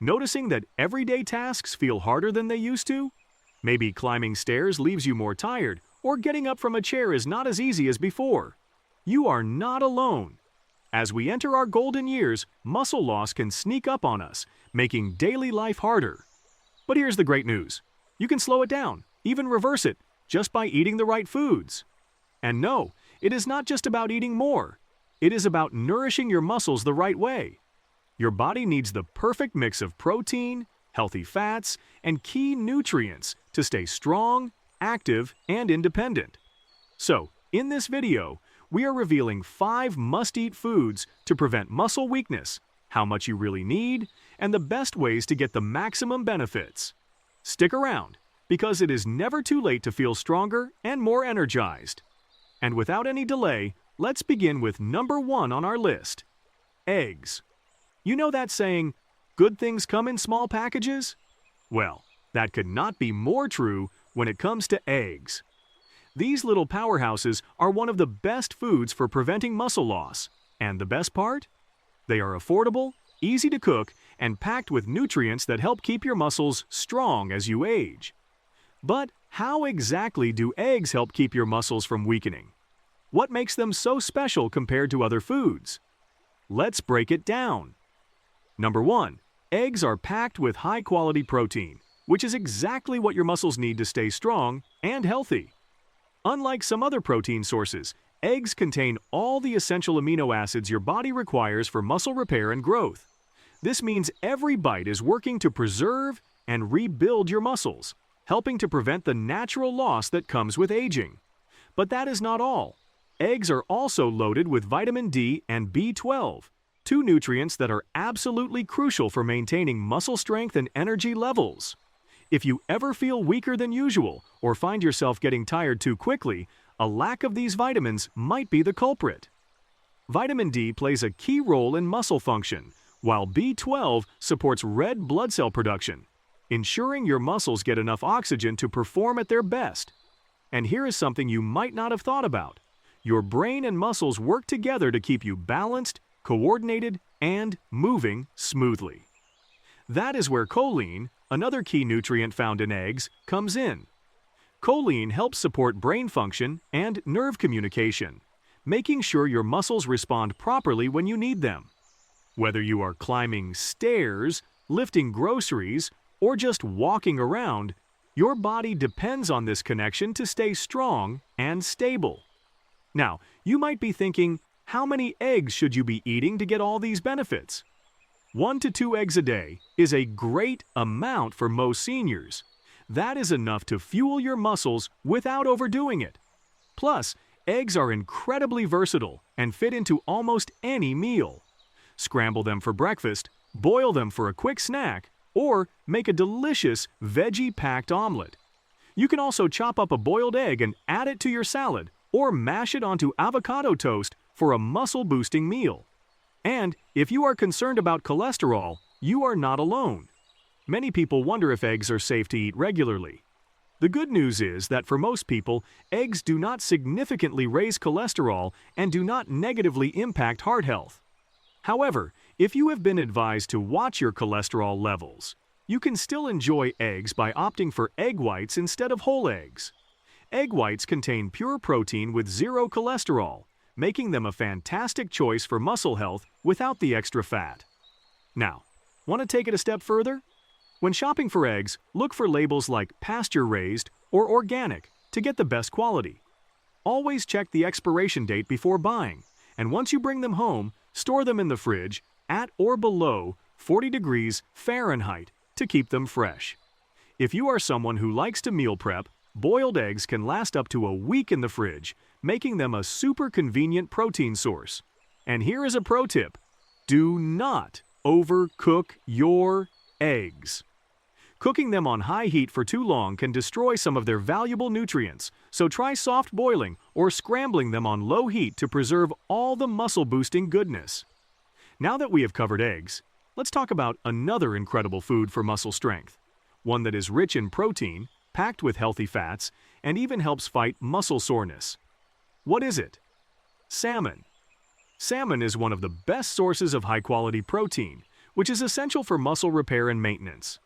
Noticing that everyday tasks feel harder than they used to? Maybe climbing stairs leaves you more tired, or getting up from a chair is not as easy as before. You are not alone. As we enter our golden years, muscle loss can sneak up on us, making daily life harder. But here's the great news. You can slow it down, even reverse it, just by eating the right foods. And no, it is not just about eating more. It is about nourishing your muscles the right way. Your body needs the perfect mix of protein, healthy fats, and key nutrients to stay strong, active, and independent. So, in this video, we are revealing 5 must-eat foods to prevent muscle weakness, how much you really need, and the best ways to get the maximum benefits. Stick around, because it is never too late to feel stronger and more energized. And without any delay, let's begin with number 1 on our list: eggs. You know that saying, good things come in small packages? Well, that could not be more true when it comes to eggs. These little powerhouses are one of the best foods for preventing muscle loss. And the best part? They are affordable, easy to cook, and packed with nutrients that help keep your muscles strong as you age. But how exactly do eggs help keep your muscles from weakening? What makes them so special compared to other foods? Let's break it down. Number 1. Eggs are packed with high-quality protein, which is exactly what your muscles need to stay strong and healthy. Unlike some other protein sources, eggs contain all the essential amino acids your body requires for muscle repair and growth. This means every bite is working to preserve and rebuild your muscles, helping to prevent the natural loss that comes with aging. But that is not all. Eggs are also loaded with vitamin D and B12, 2 nutrients that are absolutely crucial for maintaining muscle strength and energy levels. If you ever feel weaker than usual or find yourself getting tired too quickly, a lack of these vitamins might be the culprit. Vitamin D plays a key role in muscle function, while B12 supports red blood cell production, ensuring your muscles get enough oxygen to perform at their best. And here is something you might not have thought about. Your brain and muscles work together to keep you balanced, coordinated, and moving smoothly. That is where choline, another key nutrient found in eggs, comes in. Choline helps support brain function and nerve communication, making sure your muscles respond properly when you need them. Whether you are climbing stairs, lifting groceries, or just walking around, your body depends on this connection to stay strong and stable. Now, you might be thinking, how many eggs should you be eating to get all these benefits? 1 to 2 eggs a day is a great amount for most seniors. That is enough to fuel your muscles without overdoing it. Plus, eggs are incredibly versatile and fit into almost any meal. Scramble them for breakfast, boil them for a quick snack, or make a delicious veggie-packed omelet. You can also chop up a boiled egg and add it to your salad, or mash it onto avocado toast for a muscle-boosting meal. And if you are concerned about cholesterol, you are not alone. Many people wonder if eggs are safe to eat regularly. The good news is that for most people, eggs do not significantly raise cholesterol and do not negatively impact heart health. However, if you have been advised to watch your cholesterol levels, you can still enjoy eggs by opting for egg whites instead of whole eggs. Egg whites contain pure protein with 0 cholesterol, making them a fantastic choice for muscle health without the extra fat. Now, want to take it a step further? When shopping for eggs, look for labels like pasture-raised or organic to get the best quality. Always check the expiration date before buying, and once you bring them home, store them in the fridge at or below 40 degrees Fahrenheit to keep them fresh. If you are someone who likes to meal prep, boiled eggs can last up to a week in the fridge, making them a super convenient protein source. And here is a pro tip: do not overcook your eggs. Cooking them on high heat for too long can destroy some of their valuable nutrients, so try soft boiling or scrambling them on low heat to preserve all the muscle-boosting goodness. Now that we have covered eggs, let's talk about another incredible food for muscle strength, one that is rich in protein, packed with healthy fats, and even helps fight muscle soreness. What is it? Salmon. Salmon is one of the best sources of high-quality protein, which is essential for muscle repair and maintenance.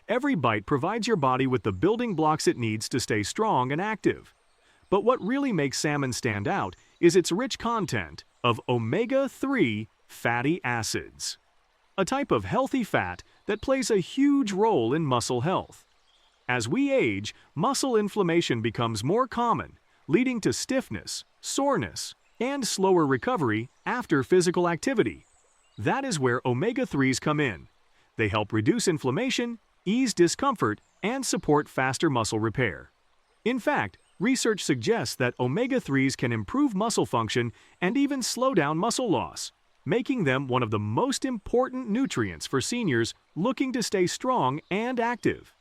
Every bite provides your body with the building blocks it needs to stay strong and active. But what really makes salmon stand out is its rich content of omega-3 fatty acids, a type of healthy fat that plays a huge role in muscle health. As we age, muscle inflammation becomes more common, leading to stiffness, soreness, and slower recovery after physical activity. That is where omega-3s come in. They help reduce inflammation, ease discomfort, and support faster muscle repair. In fact, research suggests that omega-3s can improve muscle function and even slow down muscle loss, making them one of the most important nutrients for seniors looking to stay strong and active.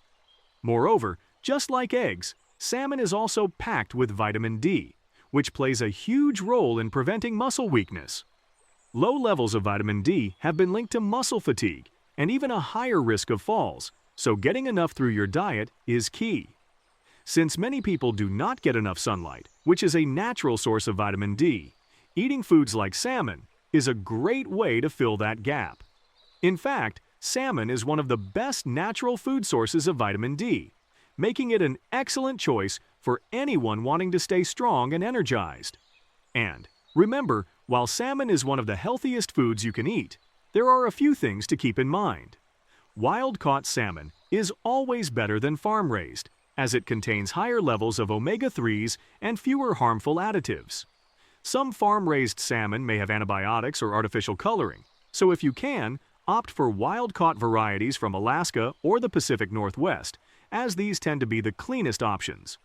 Moreover, just like eggs, salmon is also packed with vitamin D, which plays a huge role in preventing muscle weakness. Low levels of vitamin D have been linked to muscle fatigue and even a higher risk of falls, so getting enough through your diet is key. Since many people do not get enough sunlight, which is a natural source of vitamin D, eating foods like salmon is a great way to fill that gap. In fact, salmon is one of the best natural food sources of vitamin D, making it an excellent choice for anyone wanting to stay strong and energized. And remember, while salmon is one of the healthiest foods you can eat, there are a few things to keep in mind. Wild-caught salmon is always better than farm-raised, as it contains higher levels of omega-3s and fewer harmful additives. Some farm-raised salmon may have antibiotics or artificial coloring, so if you can, opt for wild-caught varieties from Alaska or the Pacific Northwest, as these tend to be the cleanest options.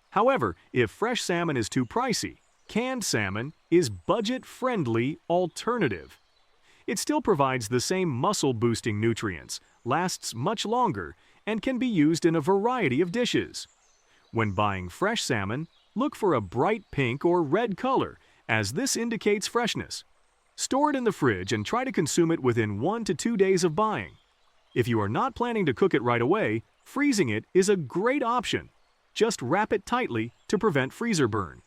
However, if fresh salmon is too pricey, canned salmon is budget-friendly alternative. It still provides the same muscle-boosting nutrients, lasts much longer, and can be used in a variety of dishes. When buying fresh salmon, look for a bright pink or red color, as this indicates freshness. Store it in the fridge and try to consume it within 1 to 2 days of buying. If you are not planning to cook it right away, freezing it is a great option. Just wrap it tightly to prevent freezer burn.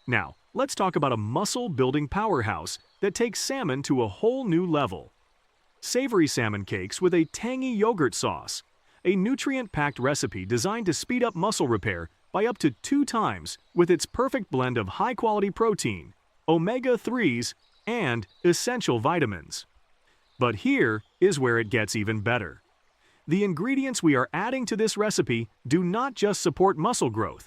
Now, let's talk about a muscle-building powerhouse that takes salmon to a whole new level. Savory salmon cakes with a tangy yogurt sauce, a nutrient-packed recipe designed to speed up muscle repair by up to 2 times with its perfect blend of high-quality protein, omega-3s, and essential vitamins. But here is where it gets even better. The ingredients we are adding to this recipe do not just support muscle growth.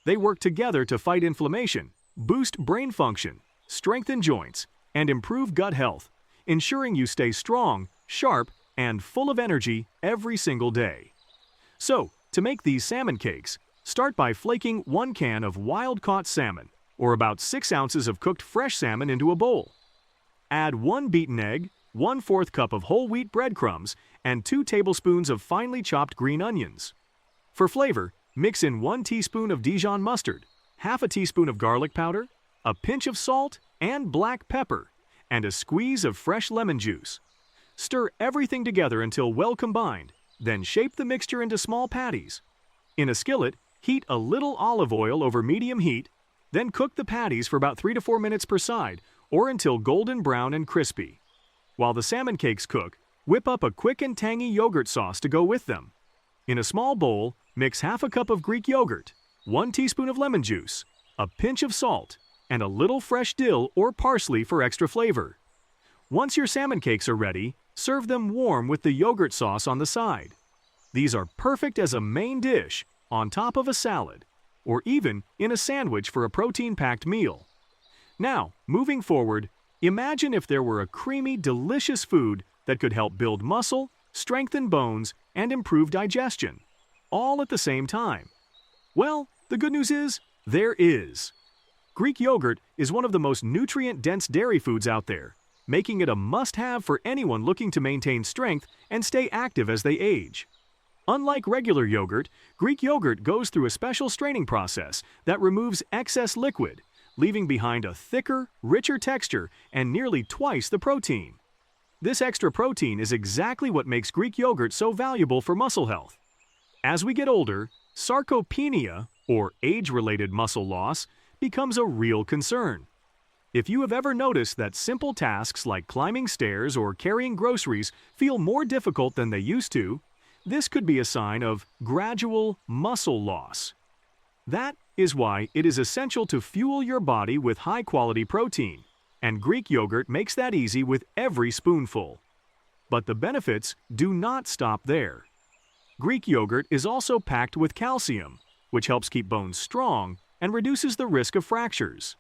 They work together to fight inflammation, boost brain function, strengthen joints, and improve gut health, ensuring you stay strong, sharp, and full of energy every single day. So, to make these salmon cakes, start by flaking 1 can of wild-caught salmon, or about 6 ounces of cooked fresh salmon into a bowl. Add 1 beaten egg, 1/4 cup of whole wheat breadcrumbs, and 2 tablespoons of finely chopped green onions. For flavor, mix in 1 teaspoon of Dijon mustard, half a teaspoon of garlic powder, a pinch of salt and black pepper, and a squeeze of fresh lemon juice. Stir everything together until well combined, then shape the mixture into small patties. In a skillet, heat a little olive oil over medium heat, then cook the patties for about 3 to 4 minutes per side, or until golden brown and crispy. While the salmon cakes cook, whip up a quick and tangy yogurt sauce to go with them. In a small bowl, mix half a cup of Greek yogurt, 1 teaspoon of lemon juice, a pinch of salt, and a little fresh dill or parsley for extra flavor. Once your salmon cakes are ready, serve them warm with the yogurt sauce on the side. These are perfect as a main dish, on top of a salad, or even in a sandwich for a protein-packed meal. Now, moving forward, imagine if there were a creamy, delicious food that could help build muscle, strengthen bones, and improve digestion, all at the same time. Well, the good news is, there is. Greek yogurt is one of the most nutrient-dense dairy foods out there, making it a must-have for anyone looking to maintain strength and stay active as they age. Unlike regular yogurt, Greek yogurt goes through a special straining process that removes excess liquid, leaving behind a thicker, richer texture and nearly twice the protein. This extra protein is exactly what makes Greek yogurt so valuable for muscle health. As we get older, sarcopenia, or age-related muscle loss, becomes a real concern. If you have ever noticed that simple tasks like climbing stairs or carrying groceries feel more difficult than they used to, this could be a sign of gradual muscle loss. That is why it is essential to fuel your body with high-quality protein, and Greek yogurt makes that easy with every spoonful. But the benefits do not stop there. Greek yogurt is also packed with calcium, which helps keep bones strong and reduces the risk of fractures.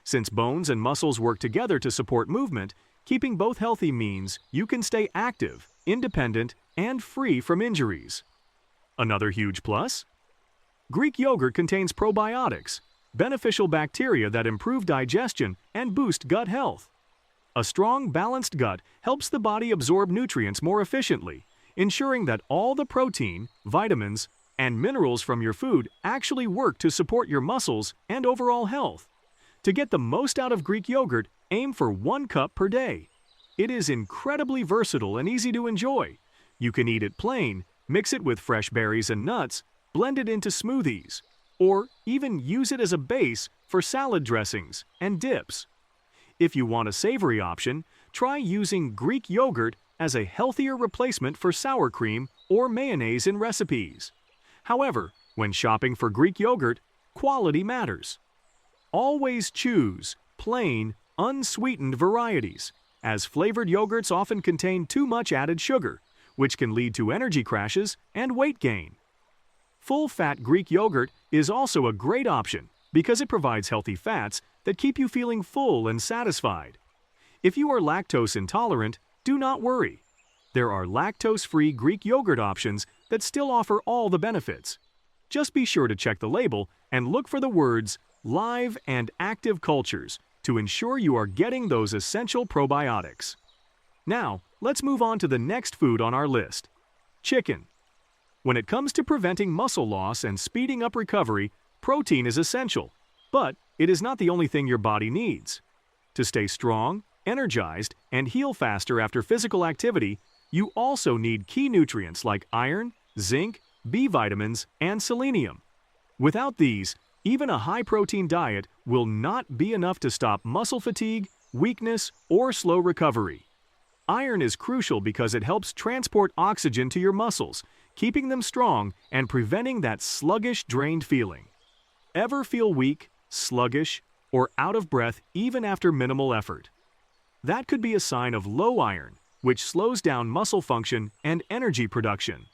Since bones and muscles work together to support movement, keeping both healthy means you can stay active, independent, and free from injuries. Another huge plus? Greek yogurt contains probiotics, beneficial bacteria that improve digestion and boost gut health. A strong, balanced gut helps the body absorb nutrients more efficiently, ensuring that all the protein, vitamins, and minerals from your food actually work to support your muscles and overall health. To get the most out of Greek yogurt, aim for 1 cup per day. It is incredibly versatile and easy to enjoy. You can eat it plain, mix it with fresh berries and nuts, blend it into smoothies, or even use it as a base for salad dressings and dips. If you want a savory option, try using Greek yogurt as a healthier replacement for sour cream or mayonnaise in recipes. However, when shopping for Greek yogurt, quality matters. Always choose plain, unsweetened varieties, as flavored yogurts often contain too much added sugar, which can lead to energy crashes and weight gain. Full-fat Greek yogurt is also a great option because it provides healthy fats that keep you feeling full and satisfied. If you are lactose intolerant, do not worry. There are lactose-free Greek yogurt options that still offer all the benefits. Just be sure to check the label and look for the words live and active cultures to ensure you are getting those essential probiotics. Now, let's move on to the next food on our list: chicken. When it comes to preventing muscle loss and speeding up recovery, protein is essential, but it is not the only thing your body needs. To stay strong, energized, and heal faster after physical activity, you also need key nutrients like iron, zinc, B vitamins, and selenium. Without these, even a high-protein diet will not be enough to stop muscle fatigue, weakness, or slow recovery. Iron is crucial because it helps transport oxygen to your muscles, keeping them strong and preventing that sluggish, drained feeling. Ever feel weak, sluggish, or out of breath even after minimal effort? That could be a sign of low iron, which slows down muscle function and energy production.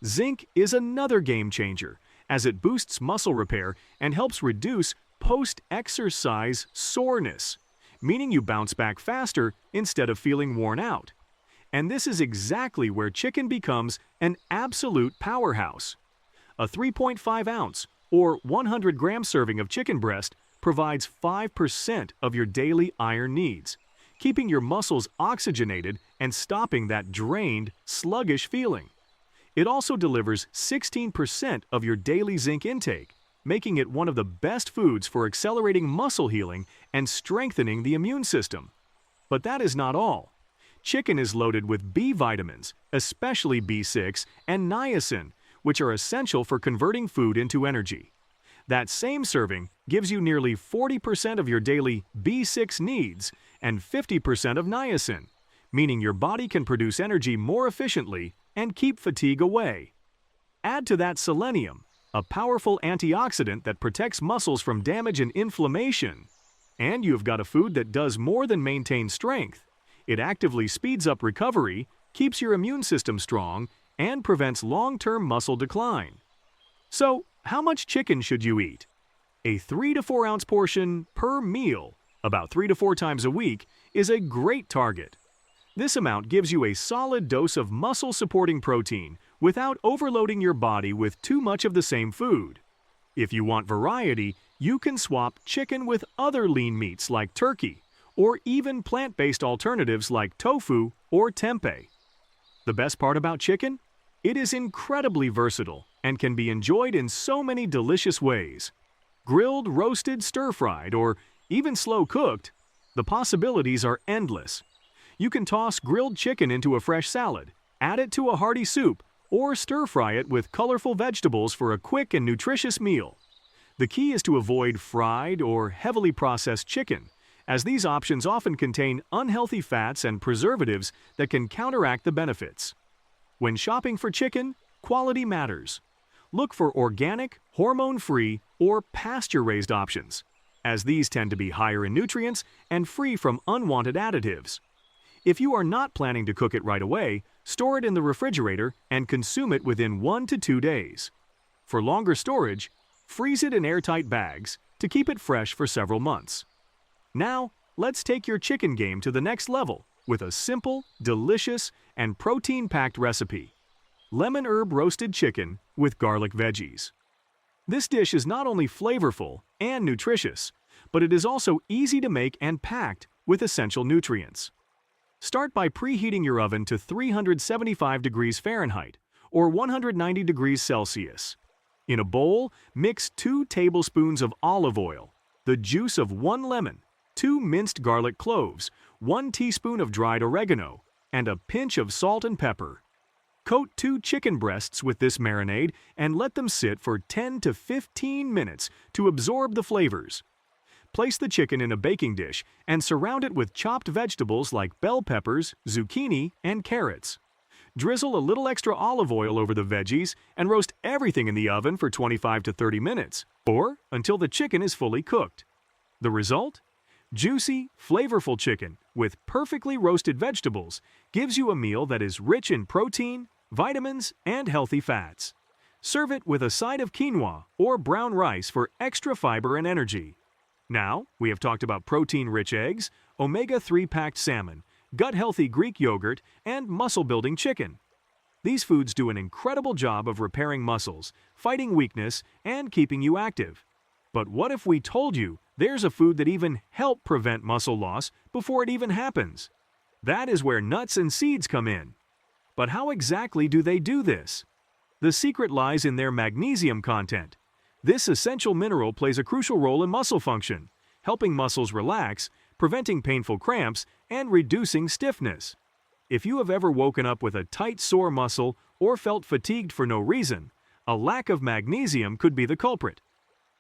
Zinc is another game changer, as it boosts muscle repair and helps reduce post-exercise soreness, meaning you bounce back faster instead of feeling worn out. And this is exactly where chicken becomes an absolute powerhouse. A 3.5-ounce or 100-gram serving of chicken breast provides 5% of your daily iron needs, keeping your muscles oxygenated and stopping that drained, sluggish feeling. It also delivers 16% of your daily zinc intake, making it one of the best foods for accelerating muscle healing and strengthening the immune system. But that is not all. Chicken is loaded with B vitamins, especially B6 and niacin, which are essential for converting food into energy. That same serving gives you nearly 40% of your daily B6 needs and 50% of niacin, meaning your body can produce energy more efficiently and keep fatigue away. Add to that selenium, a powerful antioxidant that protects muscles from damage and inflammation. And you've got a food that does more than maintain strength. It actively speeds up recovery, keeps your immune system strong, and prevents long-term muscle decline. So, how much chicken should you eat? A 3 to 4 ounce portion per meal, about 3 to 4 times a week, is a great target. This amount gives you a solid dose of muscle-supporting protein without overloading your body with too much of the same food. If you want variety, you can swap chicken with other lean meats like turkey, or even plant-based alternatives like tofu or tempeh. The best part about chicken? It is incredibly versatile and can be enjoyed in so many delicious ways. Grilled, roasted, stir-fried, or even slow-cooked, the possibilities are endless. You can toss grilled chicken into a fresh salad, add it to a hearty soup, or stir-fry it with colorful vegetables for a quick and nutritious meal. The key is to avoid fried or heavily processed chicken, as these options often contain unhealthy fats and preservatives that can counteract the benefits. When shopping for chicken, quality matters. Look for organic, hormone-free, or pasture-raised options, as these tend to be higher in nutrients and free from unwanted additives. If you are not planning to cook it right away, store it in the refrigerator and consume it within 1 to 2 days. For longer storage, freeze it in airtight bags to keep it fresh for several months. Now, let's take your chicken game to the next level with a simple, delicious, and protein-packed recipe: lemon herb roasted chicken with garlic veggies. This dish is not only flavorful and nutritious, but it is also easy to make and packed with essential nutrients. Start by preheating your oven to 375 degrees Fahrenheit or 190 degrees Celsius. In a bowl, mix 2 tablespoons of olive oil, the juice of 1 lemon, 2 minced garlic cloves, 1 teaspoon of dried oregano, and a pinch of salt and pepper. Coat 2 chicken breasts with this marinade and let them sit for 10 to 15 minutes to absorb the flavors. Place the chicken in a baking dish and surround it with chopped vegetables like bell peppers, zucchini, and carrots. Drizzle a little extra olive oil over the veggies and roast everything in the oven for 25 to 30 minutes, or until the chicken is fully cooked. The result? Juicy, flavorful chicken with perfectly roasted vegetables gives you a meal that is rich in protein, vitamins, and healthy fats. Serve it with a side of quinoa or brown rice for extra fiber and energy. Now, we have talked about protein-rich eggs, omega-3 packed salmon, gut-healthy Greek yogurt, and muscle-building chicken. These foods do an incredible job of repairing muscles, fighting weakness, and keeping you active. But what if we told you there's a food that even helps prevent muscle loss before it even happens? That is where nuts and seeds come in. But how exactly do they do this? The secret lies in their magnesium content. This essential mineral plays a crucial role in muscle function, helping muscles relax, preventing painful cramps, and reducing stiffness. If you have ever woken up with a tight, sore muscle or felt fatigued for no reason, a lack of magnesium could be the culprit.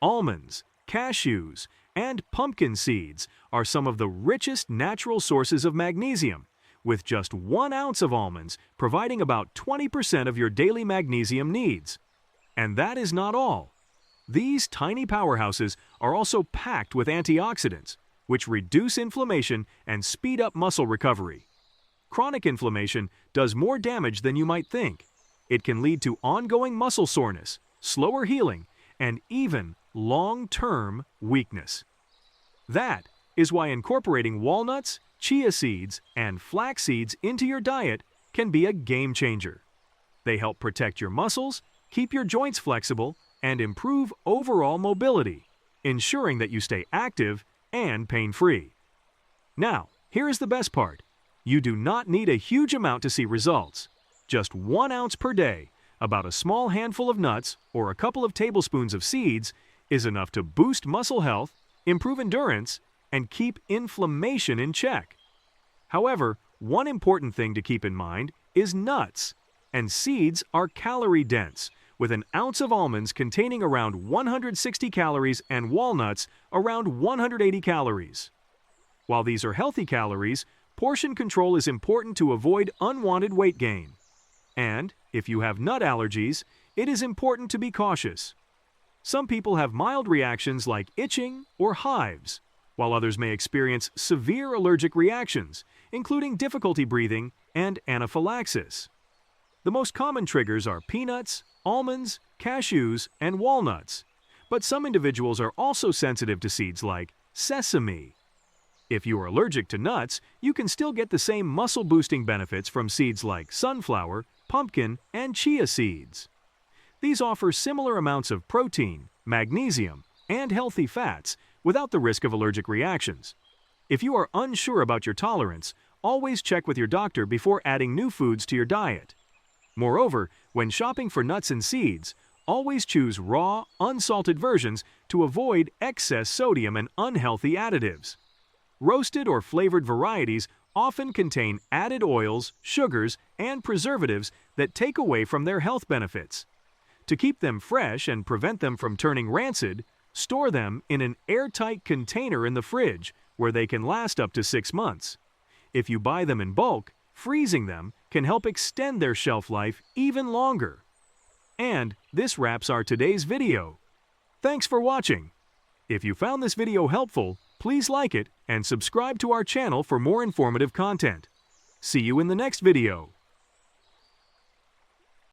Almonds, cashews, and pumpkin seeds are some of the richest natural sources of magnesium, with just 1 ounce of almonds providing about 20% of your daily magnesium needs. And that is not all. These tiny powerhouses are also packed with antioxidants, which reduce inflammation and speed up muscle recovery. Chronic inflammation does more damage than you might think. It can lead to ongoing muscle soreness, slower healing, and even long-term weakness. That is why incorporating walnuts, chia seeds, and flax seeds into your diet can be a game changer. They help protect your muscles, keep your joints flexible, and improve overall mobility, ensuring that you stay active and pain-free. Now, here is the best part. You do not need a huge amount to see results. Just 1 ounce per day, about a small handful of nuts or a couple of tablespoons of seeds, is enough to boost muscle health, improve endurance, and keep inflammation in check. However, one important thing to keep in mind is nuts, and seeds are calorie-dense, with an ounce of almonds containing around 160 calories and walnuts around 180 calories. While these are healthy calories, portion control is important to avoid unwanted weight gain. And if you have nut allergies, it is important to be cautious. Some people have mild reactions like itching or hives, while others may experience severe allergic reactions, including difficulty breathing and anaphylaxis. The most common triggers are peanuts, almonds, cashews, and walnuts, but some individuals are also sensitive to seeds like sesame. If you are allergic to nuts, you can still get the same muscle-boosting benefits from seeds like sunflower, pumpkin, and chia seeds. These offer similar amounts of protein, magnesium, and healthy fats without the risk of allergic reactions. If you are unsure about your tolerance, always check with your doctor before adding new foods to your diet. Moreover, when shopping for nuts and seeds, always choose raw, unsalted versions to avoid excess sodium and unhealthy additives. Roasted or flavored varieties often contain added oils, sugars, and preservatives that take away from their health benefits. To keep them fresh and prevent them from turning rancid, store them in an airtight container in the fridge where they can last up to 6 months. If you buy them in bulk, freezing them can help extend their shelf life even longer. And this wraps our today's video. Thanks for watching. If you found this video helpful, please like it and subscribe to our channel for more informative content. See you in the next video.